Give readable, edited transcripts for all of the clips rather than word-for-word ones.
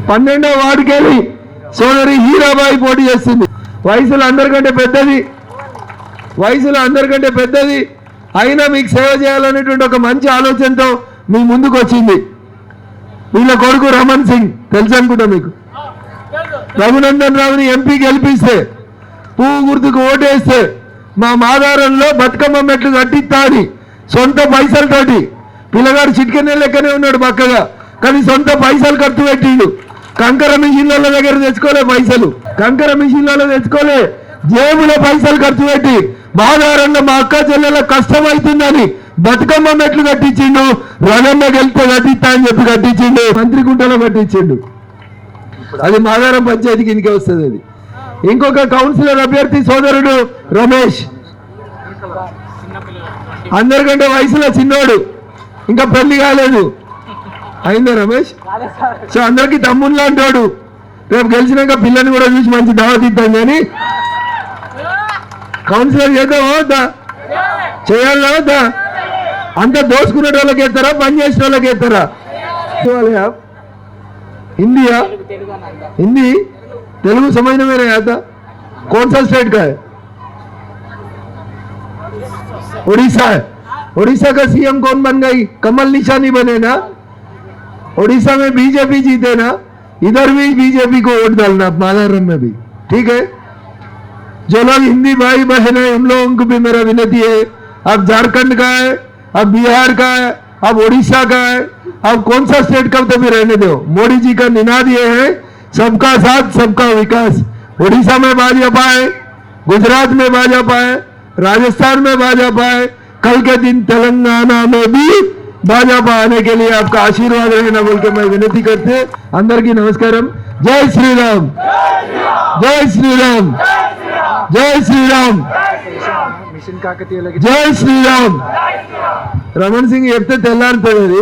12వ వార్డుకెళ్ళి సోదరి హీరాబాయి పోటీ చేస్తుంది. వయసులో అందరికంటే పెద్దది అయినా మీకు సేవ చేయాలనేటువంటి ఒక మంచి ఆలోచనతో మీ ముందుకు వచ్చింది. వీళ్ళ కొడుకు రమణ్ సింగ్ తెలుసు అనుకుంటా మీకు. రఘునందన్ రావుని ఎంపీ గెలిపిస్తే పువ్వు గుర్తుకు ఓటేస్తే మా మాదారంలో బతుకమ్మ మెట్లు కట్టిస్తా అని సొంత పైసలతోటి పిల్లగాడు చిటికెన్నెల లెక్కనే ఉన్నాడు పక్కగా, కానీ సొంత పైసలు ఖర్చు పెట్టిండు. కంకర మిషన్ల దగ్గర తెచ్చుకోలే పైసలు, కంకర మిషన్లలో తెచ్చుకోలే, జేబులో పైసలు ఖర్చు పెట్టి మాదారంలో మా అక్క చెల్లెల కష్టం అవుతుందని బతుకమ్మ మెట్లు కట్టించిండు. రగన్న గెలిస్తే కట్టిస్తా అని చెప్పి కట్టించిండు. మంత్రికుంటలో కట్టించిండు. అది మాదారం పంచాయతీ కిందకే వస్తుంది. అది ఇంకొక కౌన్సిలర్ అభ్యర్థి సోదరుడు రమేష్, అందరికంటే వయసులో చిన్నోడు, ఇంకా పెళ్లి కాలేదు. అయిందా రమేష్? సో అందరికి తమ్ముళ్ళు అంటాడు. రేపు గెలిచినాక పిల్లని కూడా చూసి మంచి దావత్ ఇద్దాం. కానీ కౌన్సిలర్ చేద్దామా వద్దా? చేయాలా వద్దా? అంతా దోసుకునే వాళ్ళకి ఎత్తారా, పని చేసిన వాళ్ళకి ఎత్తారా? हिंदी हिंदी तेलुगु समझने में नहीं आता? कौन सा स्टेट का है? उड़ीसा है। उड़ीसा का सीएम कौन बन गई? कमल निशानी बने ना। उड़ीसा में बीजेपी जीते ना, इधर भी बीजेपी को वोट डालना, मादारम में भी। ठीक है, जो लोग हिंदी भाई बहन है उन लोगों को भी मेरा विनती है, अब झारखंड का है, अब बिहार का है, अब उड़ीसा का है, अब कौन सा स्टेट का तो भी रहने दो। मोदी जी का निनाद ये है, सबका साथ सबका विकास। उड़ीसा में भाजपा है, गुजरात में भाजपा है, राजस्थान में भाजपा है, कल के दिन तेलंगाना में भी भाजपा आने के लिए आपका आशीर्वाद रहना बोल के मैं विनती करते। अंदर की नमस्कारम। जय श्री राम, जय श्री राम, जय श्री राम, जय श्री राम। రమణ్ సింగ్ చెప్తే తెల్లారుతుంది.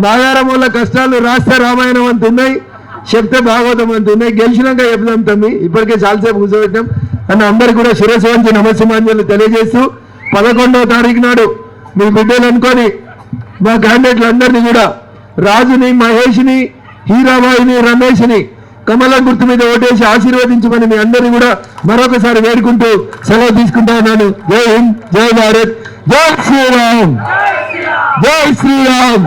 మాదారం వల్ల కష్టాలు రాస్తే రామాయణం అంత ఉన్నాయి, చెప్తే భాగవతం అంత ఉన్నాయి. గెలిచినాక చెప్దాం తమ్మి, ఇప్పటికే చాలాసేపు కూర్చోబెట్టాం అన్న. అందరికి కూడా శిరస్సు వంచి నమస్సుమాంజలు తెలియజేస్తూ 11వ తారీఖు నాడు మీ బిడ్డలు అనుకొని మా క్యాండిడేట్లు అందరినీ కూడా రాజుని, మహేష్ని, హీరాబాయిని, రమేష్ని కమలం గుర్తు మీద ఓటేసి ఆశీర్వదించమని మీ అందరినీ కూడా మరొకసారి వేడుకుంటూ సెలవు తీసుకుంటా ఉన్నాను. జై హింద్, జై భారత్, జై శ్రీరామ్, జై శ్రీరామ్.